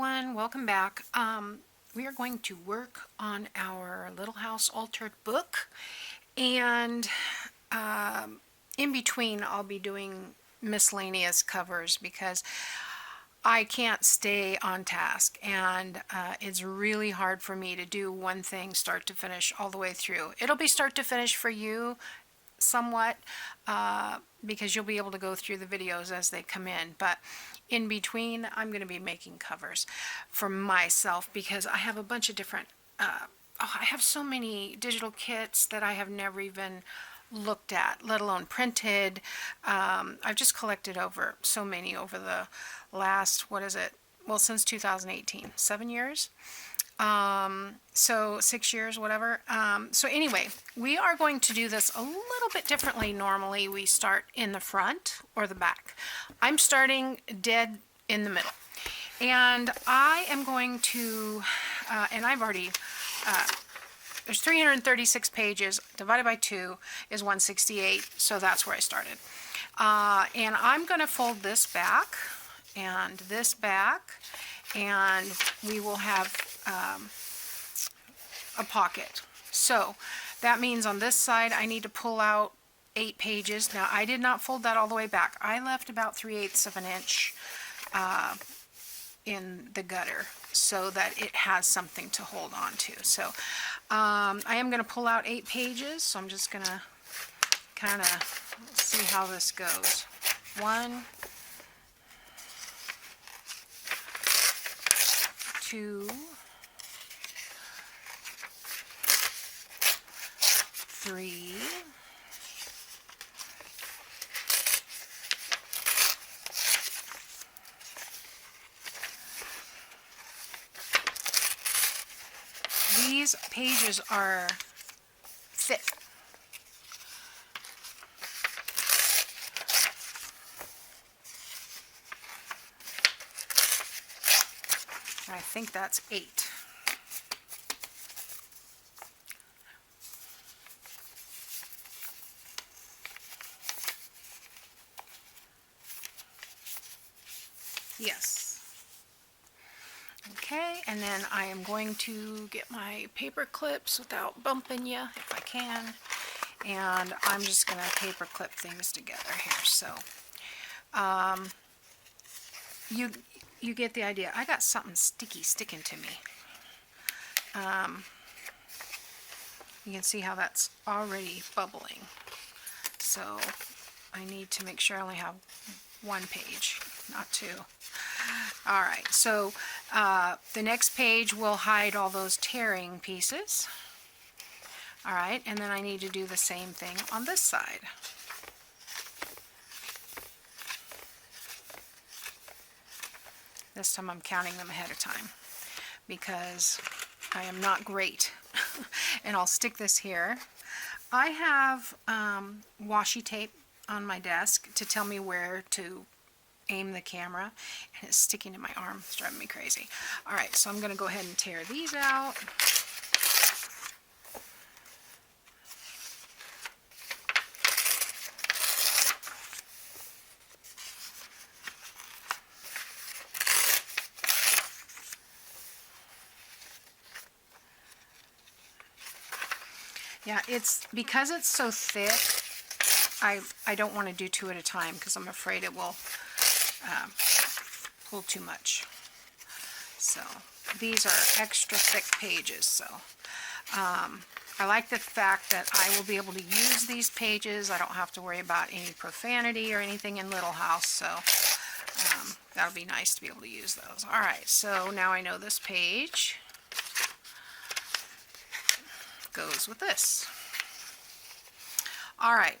everyone, welcome back. We are going to work on our Little House Altered book, and in between I'll be doing miscellaneous covers because I can't stay on task, and it's really hard for me to do one thing start to finish all the way through. It'll be start to finish for you somewhat because you'll be able to go through the videos as they come in, but in between I'm going to be making covers for myself because I have a bunch of different I have so many digital kits that I have never even looked at, let alone printed. I've just collected over so many over the last, since 2018, 7 years. So 6 years, whatever. So anyway, we are going to do this a little bit differently. Normally we start in the front or the back. I'm starting dead in the middle. And I am going to, and I've already, there's 336 pages, divided by 2 is 168, so that's where I started. And I'm going to fold this back, and this back, and we will have a pocket. So that means on this side I need to pull out 8 pages. Now I did not fold that all the way back. I left about 3/8 of an inch in the gutter so that it has something to hold on to. So I am going to pull out 8 pages, so I'm just going to kind of see how this goes. 1, 2, 3, 4. These pages are thick. I think that's 8. Yes. Okay, and then I am going to get my paper clips without bumping you if I can, and I'm just going to paper clip things together here. So you get the idea. I got something sticky sticking to me. You can see how that's already bubbling. So I need to make sure I only have 1 page, not 2. Alright, so the next page will hide all those tearing pieces. Alright, and then I need to do the same thing on this side. This time I'm counting them ahead of time because I am not great. And I'll stick this here. I have washi tape on my desk to tell me where to aim the camera, and it's sticking to my arm. It's driving me crazy. Alright, so I'm going to go ahead and tear these out. Yeah, it's because it's so thick, I don't want to do 2 at a time because I'm afraid it will pull too much. So these are extra thick pages, so I like the fact that I will be able to use these pages. I don't have to worry about any profanity or anything in Little House, so that'll be nice to be able to use those. Alright, so now I know this page goes with this. Alright,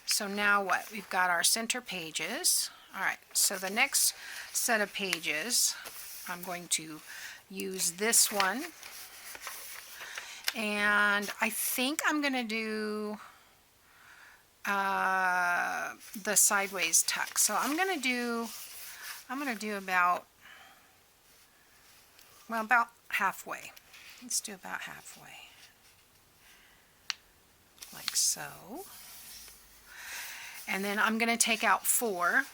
so now what? We've got our center pages. Alright, so the next set of pages, I'm going to use this one, and I think I'm going to do the sideways tuck. So I'm going to do about halfway. Let's do about halfway, like so. And then I'm going to take out 4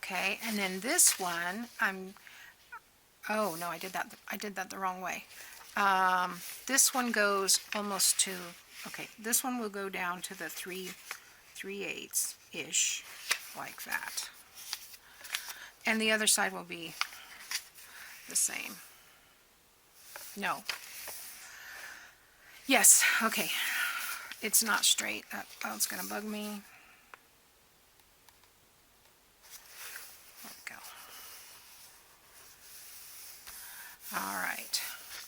Okay, and then this one, oh no, I did that the wrong way. This one goes almost to, okay, this one will go down to the 3/8-ish, like that. And the other side will be the same. No. Yes, okay. It's not straight. Oh, it's going to bug me. There we go. Alright.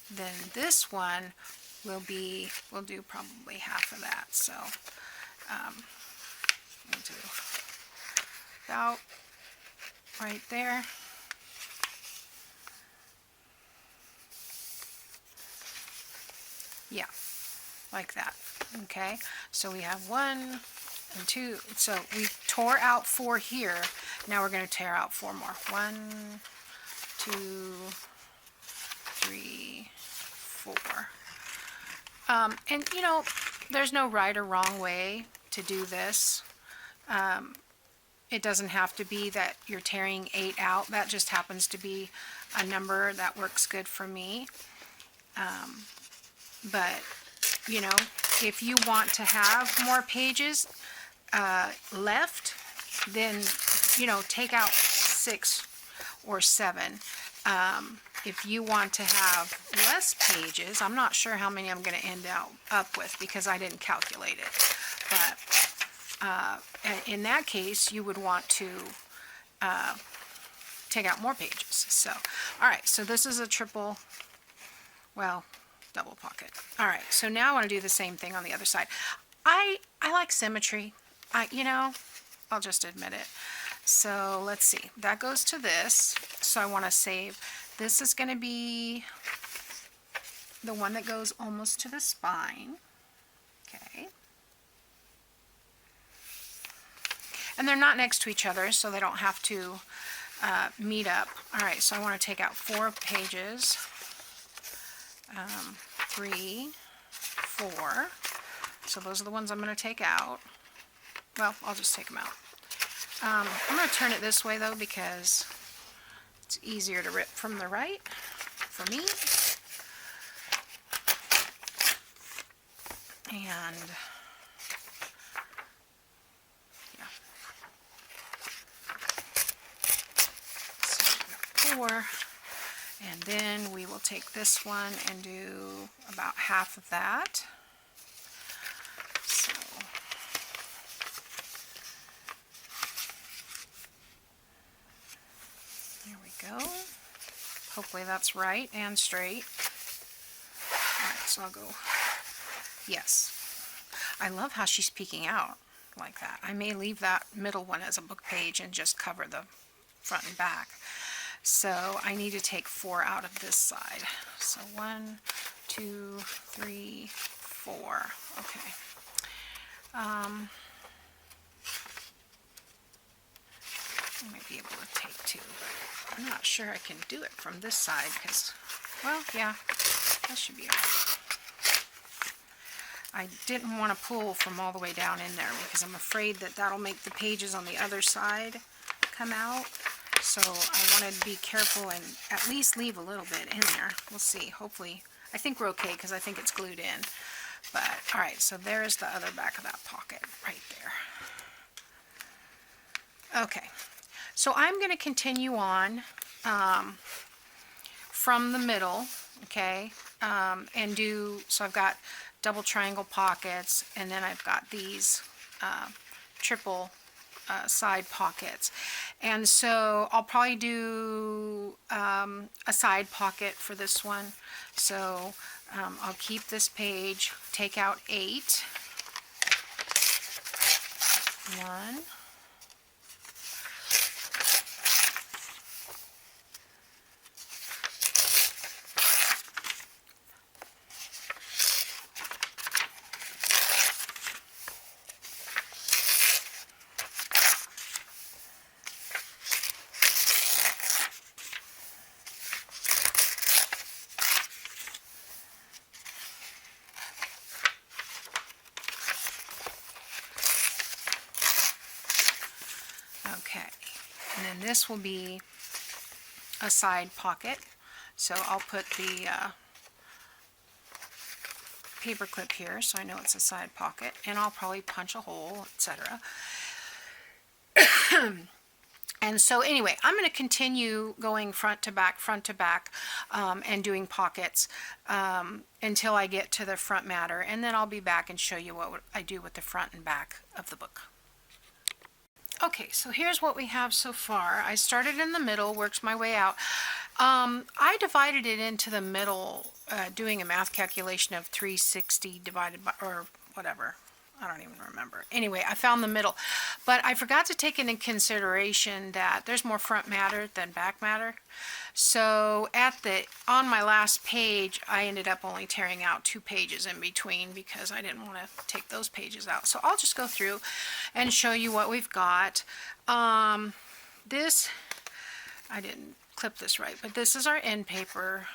Then this one will be, we'll do probably half of that. So, we'll do about right there. Yeah, like that. Okay, so we have 1 and 2. So we tore out 4 here. Now we're going to tear out 4 more. 1, 2, 3, 4. And you know, there's no right or wrong way to do this. It doesn't have to be that you're tearing 8 out. That just happens to be a number that works good for me. But, you know, if you want to have more pages left, then, you know, take out 6 or 7. If you want to have less pages, I'm not sure how many I'm going to end up with because I didn't calculate it. But in that case, you would want to take out more pages. So, all right, so this is a triple, well, double pocket. All right, so now I want to do the same thing on the other side. I like symmetry. You know, I'll just admit it. So let's see. That goes to this. So I want to save. This is going to be the one that goes almost to the spine. Okay. And they're not next to each other, so they don't have to meet up. All right, so I want to take out 4 pages. 3, 4. So those are the ones I'm going to take out. Well, I'll just take them out. I'm going to turn it this way though because it's easier to rip from the right for me. And yeah. So 4. And then we will take this one and do about half of that. So, there we go. Hopefully that's right and straight. Alright, so I'll go, yes. I love how she's peeking out like that. I may leave that middle one as a book page and just cover the front and back. So I need to take 4 out of this side. So 1, 2, 3, 4. Okay. I might be able to take 2. I'm not sure I can do it from this side because, well, yeah, that should be okay. I didn't want to pull from all the way down in there because I'm afraid that that'll make the pages on the other side come out. So I want to be careful and at least leave a little bit in there. We'll see. Hopefully, I think we're okay because I think it's glued in. But, alright, so there's the other back of that pocket right there. Okay, so I'm going to continue on from the middle, okay, and do, so I've got double triangle pockets, and then I've got these triple side pockets. And so I'll probably do a side pocket for this one. So I'll keep this page, take out 8. 1. And then this will be a side pocket. So I'll put the paper clip here so I know it's a side pocket, and I'll probably punch a hole, etc. And so anyway, I'm going to continue going front to back, and doing pockets until I get to the front matter, and then I'll be back and show you what I do with the front and back of the book. Okay, so here's what we have so far. I started in the middle, worked my way out. I divided it into the middle, doing a math calculation of 360 divided by, or whatever. I don't even remember. Anyway, I found the middle. But I forgot to take into consideration that there's more front matter than back matter. So on my last page, I ended up only tearing out 2 pages in between because I didn't want to take those pages out. So I'll just go through and show you what we've got. This, I didn't clip this right, but this is our end paper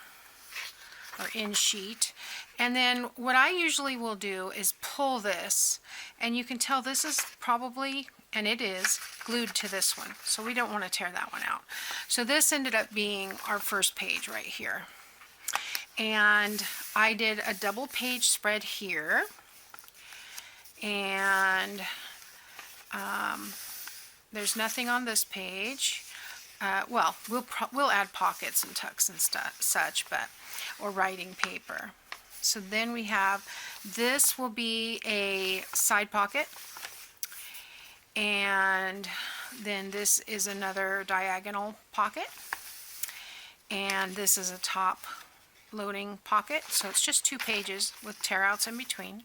or end sheet. And then what I usually will do is pull this, and you can tell this is probably, and it is, glued to this one. So we don't want to tear that one out. So this ended up being our first page right here. And I did a double page spread here. And there's nothing on this page. Well, we'll add pockets and tucks and such, or writing paper. So then we have, this will be a side pocket, and then this is another diagonal pocket, and this is a top loading pocket. So it's just 2 pages with tear outs in between.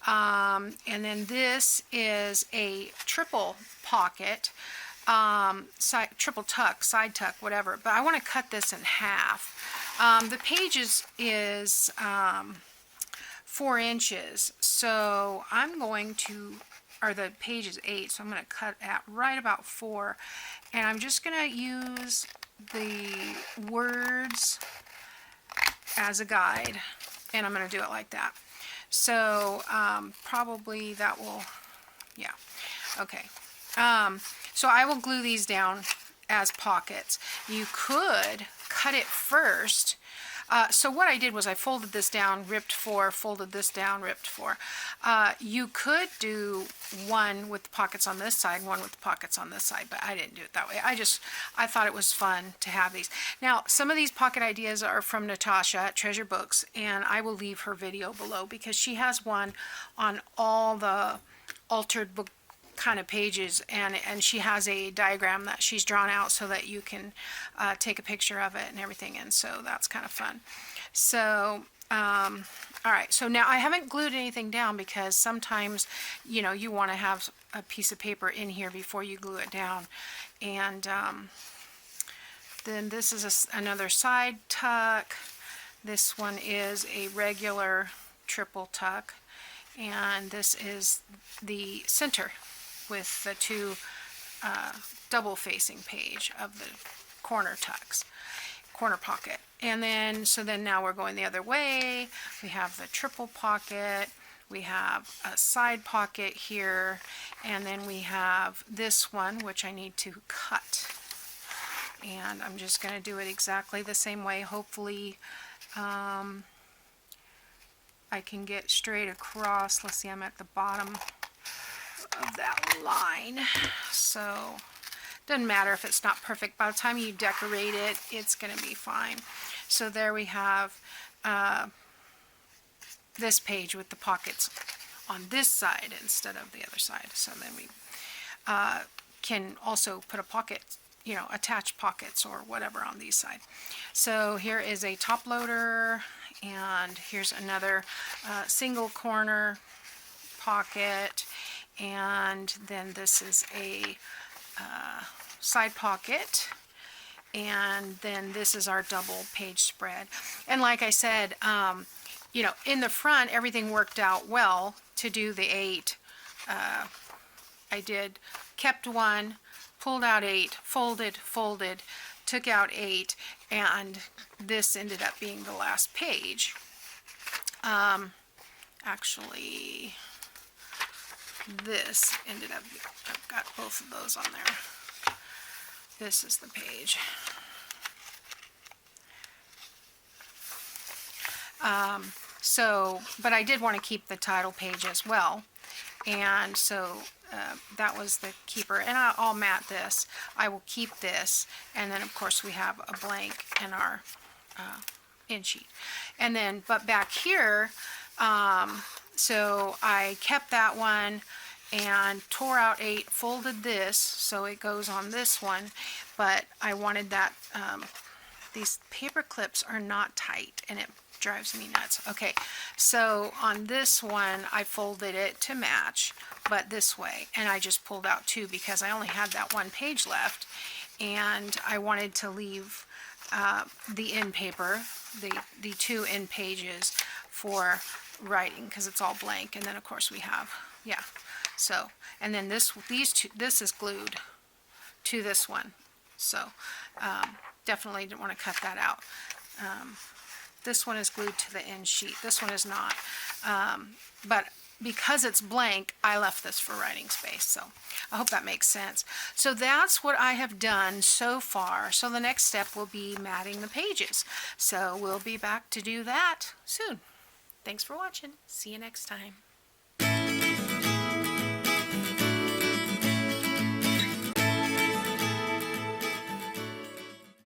And then this is a triple pocket, triple tuck, side tuck, whatever, but I want to cut this in half. The pages is 4 inches, so I'm going to, or the page is 8, so I'm going to cut at right about 4, and I'm just going to use the words as a guide, and I'm going to do it like that. So probably that will, yeah, okay. So I will glue these down as pockets. You could cut it first. So what I did was I folded this down, ripped 4, folded this down, ripped 4. You could do one with the pockets on this side, one with the pockets on this side, but I didn't do it that way. I thought it was fun to have these. Now, some of these pocket ideas are from Natasha at Treasure Books, and I will leave her video below because she has one on all the altered book kind of pages, and she has a diagram that she's drawn out so that you can take a picture of it and everything, and so that's kind of fun. So all right, so now I haven't glued anything down because sometimes, you know, you want to have a piece of paper in here before you glue it down. And then this is another side tuck. This one is a regular triple tuck, and this is the center with the 2 double facing page of the corner tucks, corner pocket. And then, so then now we're going the other way. We have the triple pocket, we have a side pocket here, and then we have this one, which I need to cut. And I'm just going to do it exactly the same way. Hopefully I can get straight across. Let's see, I'm at the bottom of that line, so doesn't matter if it's not perfect. By the time you decorate it, it's going to be fine. So there we have this page with the pockets on this side instead of the other side. So then we can also put a pocket, you know, attach pockets or whatever on these side. So here is a top loader, and here's another single corner pocket. And then this is a side pocket, and then this is our double page spread. And like I said, you know, in the front everything worked out well to do the 8. I kept 1, pulled out 8, folded, took out 8, and this ended up being the last page. Actually, this ended up, I've got both of those on there. This is the page. But I did want to keep the title page as well. And so that was the keeper. And I'll mat this. I will keep this. And then, of course, we have a blank in our in sheet. And then, but back here, so I kept that one and tore out 8, folded this, so it goes on this one. But I wanted that, these paper clips are not tight, and it drives me nuts. Okay, so on this one, I folded it to match, but this way, and I just pulled out 2 because I only had that one page left, and I wanted to leave the end paper, the 2 end pages for writing, because it's all blank. And then of course we have, yeah, so, and then this is glued to this one, so definitely didn't want to cut that out. This one is glued to the end sheet. This one is not. But because it's blank, I left this for writing space. So I hope that makes sense. So that's what I have done so far. So the next step will be matting the pages. So we'll be back to do that soon. Thanks for watching. See you next time.